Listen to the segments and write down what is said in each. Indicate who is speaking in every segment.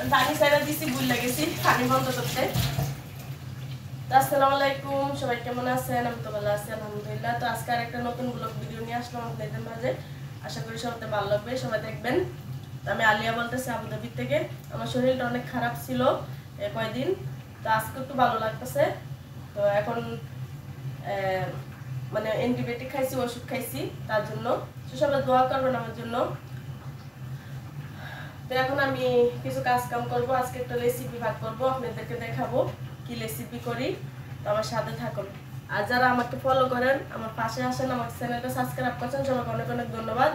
Speaker 1: পানি ছেড়ে দিছি, ভুল লেগেছি পানি বন্ধ করতে। আসসালামু আলাইকুম, সবাই কেমন আছেন? আমি তো ভালো আছি আলহামদুলিল্লাহ। তো আজকে আর একটা নতুন ব্লগ ভিডিও নিয়ে আসলাম আপনাদের মাঝে। আশা করি সবাই ভালো লাগবে, সবাই দেখবেন। আমি আলিয়া বলতেছি আবুধাবি থেকে। আমার শরীরটা অনেক খারাপ ছিল কয়েকদিন, তো আজকে একটু ভালো লাগতেছে। তো এখন মানে অ্যান্টিবায়োটিক খাইছি, ওষুধ খাইছি, তার জন্য সবাই দোয়া করবেন আমার জন্য। তো এখন আমি কিছু কাজ কাম করবো, আজকে একটা রেসিপি ভাগ করবো, আপনাদেরকে দেখাবো কি রেসিপি করি। তো আমার সাথে থাকুন। আর যারা আমাকে ফলো করেন, আমার পাশে আসেন, আমার চ্যানেলটা সাবস্ক্রাইব করছেন, সবাইকে অনেক অনেক ধন্যবাদ।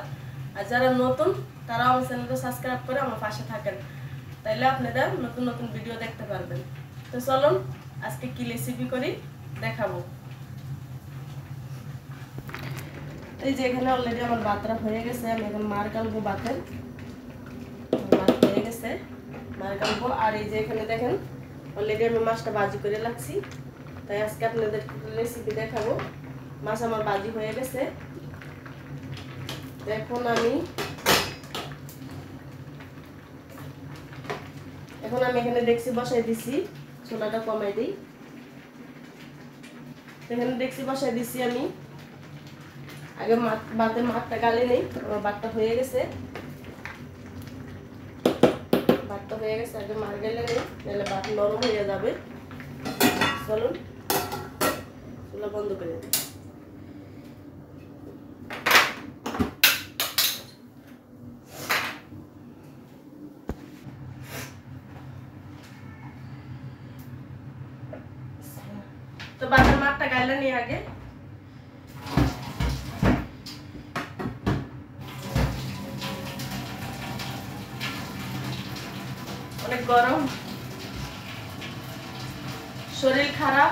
Speaker 1: আর যারা নতুন তারাও আমার চ্যানেলটা সাবস্ক্রাইব করে আমার পাশে থাকেন, তাইলে আপনারা নতুন নতুন ভিডিও দেখতে পারবেন। তো চলুন আজকে কি রেসিপি করি দেখাবো। এই যে এখানে অলরেডি আমার ভাতটা হয়ে গেছে, আমি এখন মার কালবো ভাতের হয়ে গেছে, মার কালবো। আর এই যে এখানে দেখেন অলরেডি আমি মাছটা ভাজি করে রাখছি, তাই আজকে আপনাদের রেসিপি দেখাবো। মাছ আমার ভাজি হয়ে গেছে। এখন আমি এখানে ডেকচি বসাই দিছি, চুলাটা কমাই দিই। এখানে ডেকচি বসাই দিছি আমি, আগে ভাতের মাঠটা গালে নেই। আমার ভাতটা হয়ে গেছে, আগে মার গেলে নেই, নাহলে ভাত নরম হয়ে যাবে। চলুন চুলা বন্ধ করে দিই। তো ভাতের মাঠটা গাইলে নেই আগে। অনেক গরম, শরীর খারাপ,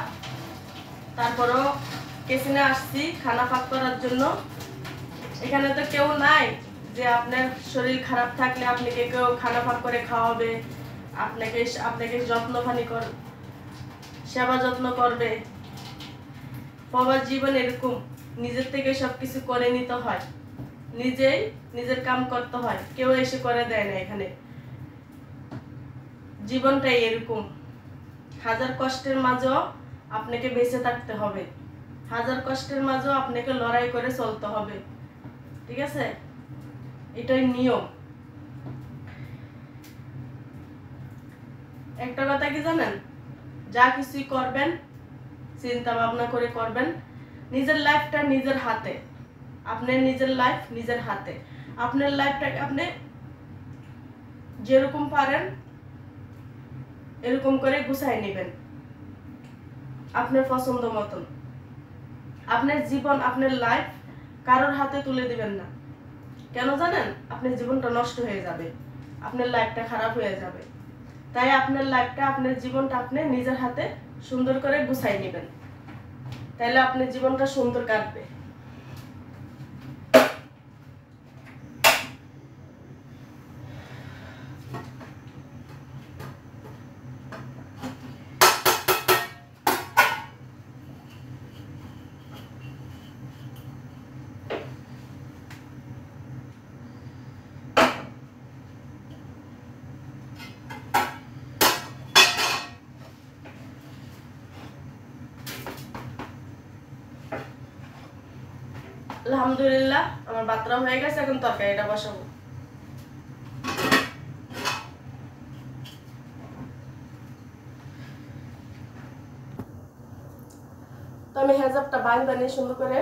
Speaker 1: তারপরও কিচেনে আসছি খানা পাক করার জন্য। এখানে তো কেউ নাই যে আপনার শরীর খারাপ থাকলে আপনাকে কেউ খানা পাক করে খাওয়াবে, আপনাকে সেবা যত্ন করবে। বাবার জীবন এরকম, নিজের থেকে সবকিছু করে নিতে হয়, নিজেই নিজের কাম করতে হয়, কেউ এসে করে দেয় না। এখানে জীবনটাই এরকম, হাজার কষ্টের মাঝেও আপনাকে বেঁচে থাকতে হবে, হাজার কষ্টের মাঝেও আপনাকে লড়াই করে চলতে হবে, ঠিক আছে? এটাই নিয়ম। একটা কথা কি জানেন, যা কিছুই করবেন চিন্তা ভাবনা করে করবেন। নিজের লাইফটা নিজের হাতে, আপনার নিজের লাইফ নিজের হাতে। আপনার লাইফটাকে আপনি যেরকম পারেন এরকম করে গুছাই নেবেন, আপনার পছন্দ মতন। আপনার জীবন, আপনার লাইফ কারোর হাতে তুলে দিবেন না। কেন জানেন? আপনার জীবনটা নষ্ট হয়ে যাবে, আপনার লাইফটা খারাপ হয়ে যাবে। তাই আপনার লাইফটা, আপনার জীবনটা আপনি নিজের হাতে সুন্দর করে গুছাই নেবেন, তাহলে আপনার জীবনটা সুন্দর কাটবে। আলহামদুলিল্লাহ আমার ভাতটা হয়ে গেছে, এখন তরকারিটা বসাবো। তো আমি হেজাবটা বাঁধা নিয়ে সুন্দর করে,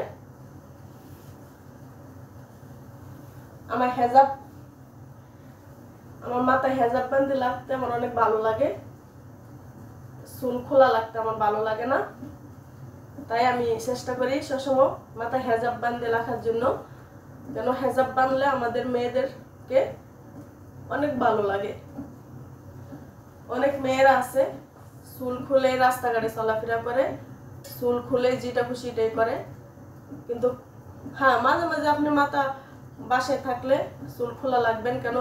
Speaker 1: আমার মাথায় হেজাব বাঁধতে লাগতে আমার অনেক ভালো লাগে, চুল খোলা লাগতে আমার ভালো লাগে না। তাই আমি চেষ্টা করি সবসময় মাথায় হেজাব বাঁধতে রাখার জন্য, যেন হেজাব বাঁধলে আমাদের মেয়েদেরকে অনেক ভালো লাগে। অনেক মেয়েরা আছে চুল খুলে রাস্তাঘাটে চলাফেরা করে, চুল খুলে যেটা খুশি এটাই করে। কিন্তু হ্যাঁ, মাঝে মাঝে আপনি মাথা বাসায় থাকলে চুল খোলা লাগবেন, কেন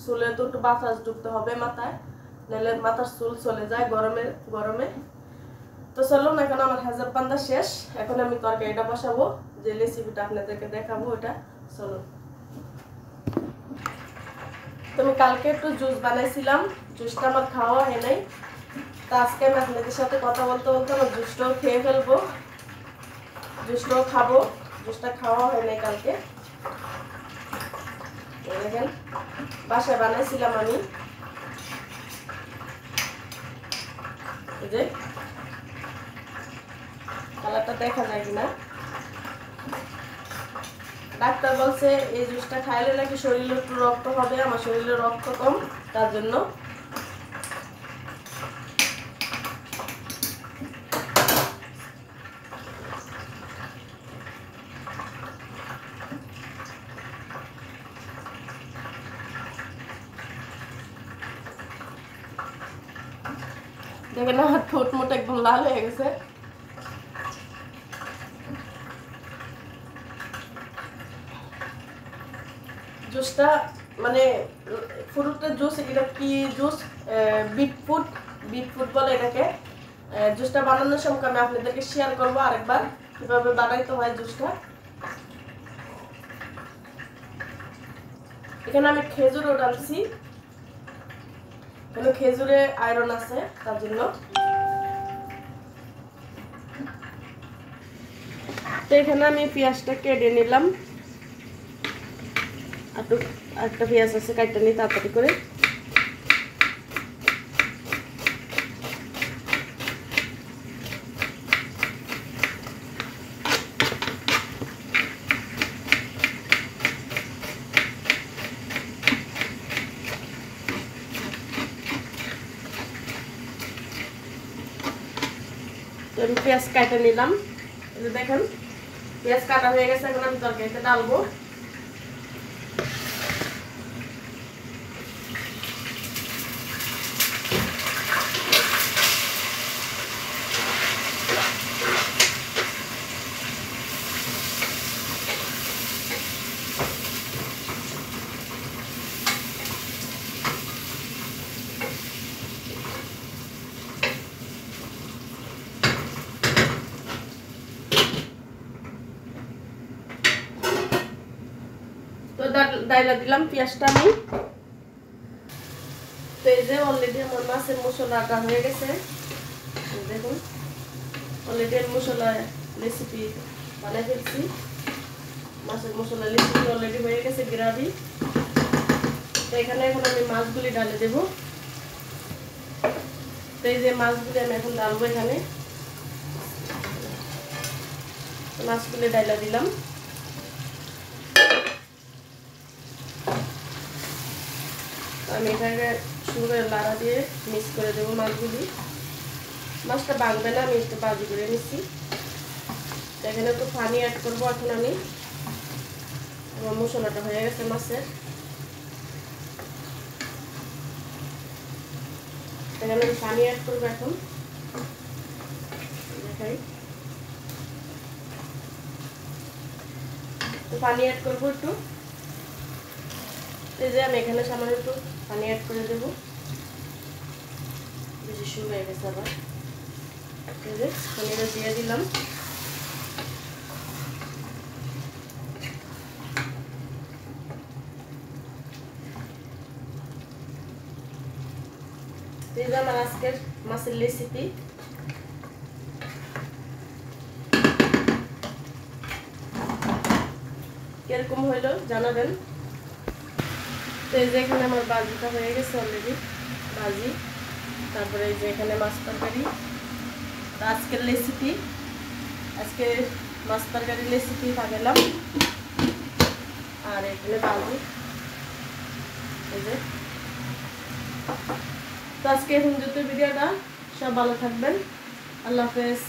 Speaker 1: চুলে তো একটু বাতাস ঢুকতে হবে মাথায়, নাহলে মাথার চুল চলে যায় গরমে। তো চলো না, এখন আমার হেজাব বান্ধা শেষ, এখন আমি তরকারিটা বসাবো, যে রেসিপিটা আপনাদেরকে দেখাবো ওটা। চলো। তো আমি কালকে একটু জুস বানাইছিলাম, জুসটা আমার খাওয়া হয় নাই। তো আজকে আমি আপনাদের সাথে কথা বলতে বলতে আমার জুসটাও খেয়ে ফেলবো, জুসটাও খাবো। জুসটা খাওয়া হয় নাই কালকে। দেখেন বাসায় বানাইছিলাম আমি, এই যে কালারটা দেখা যায় কিনা। ডাক্তার বলছে এই জুসটা খাইলে নাকি শরীরে একটু রক্ত হবে, আমার শরীরে রক্ত কম, তার জন্য। দেখেন আমার ঠোঁট মোট একদম লাল হয়ে গেছে। জুসটা মানে ফ্রুটের জুস, এটা কি জুস? বিট ফ্রুট বলে এটাকে। জুসটা বানানোর সময় আমি আপনাদেরকে শেয়ার করবো আরেকবার কিভাবে বানাইতে হয় জুসটা। এখানে আমি খেজুরও ডালছি, এখানে খেজুরে আয়রন আছে তার জন্য। তো এখানে আমি পেঁয়াজটা কেটে নিলাম, একটা পেঁয়াজ আছে কাটতে নিই তাড়াতাড়ি করে। তো আমি পেঁয়াজ কাটে নিলাম, দেখেন পেঁয়াজ কাটা হয়ে গেছে। এখন আমি তরকারিতে ডালবো। তো ডাইলা দিলাম পেঁয়াজটা আমি। তো এই যে অলরেডি আমার মাছের মশলাটা হয়ে গেছে, দেখুন অলরেডি মশলা রেসিপি বানাই ফেলছি। মাছের মশলা রেসিপি অলরেডি হয়ে গেছে, গ্রেভি। তো এখানে এখন আমি মাছগুলি ডালে দেব। তো এই যে মাছগুলি আমি এখন ডালবো এখানে। মাছগুলি ডাইলা দিলাম। আমি এখানে শুরু করে লাড়া দিয়ে মিক্স করে দেবো মাছগুলি। মাছটা ভাঙবে না, আমি একটু বাজি করে নিচ্ছি। এখানে একটু পানি অ্যাড করবো এখন আমি। আমার মশলাটা হয়ে গেছে মাছের। এখানে আমি পানি অ্যাড করবো এখন, দেখাই। তো পানি অ্যাড করবো একটু। এই যে আমি এখানে সামান্য একটু পানি অ্যাড করে দেবো, বেশি শুকিয়ে গেছে আবার। এই যে পানিটা দিয়ে দিলাম। এই যে আমার আজকের মাছের রেসিপি। কিরকম হইলো জানাবেন। তো এই যে এখানে আমার ভাজিটা হয়ে গেছে অলরেডি, ভাজি। তারপরে এই যে এখানে মাছ তরকারি। আজকের রেসিপি, আজকে মাছ তরকারির রেসিপি পাঠালাম। আর এখানে ভাজি, এই যে। তো আজকে এখন যত ভিডিওটা, সব ভালো থাকবেন। আল্লাহ হাফেজ।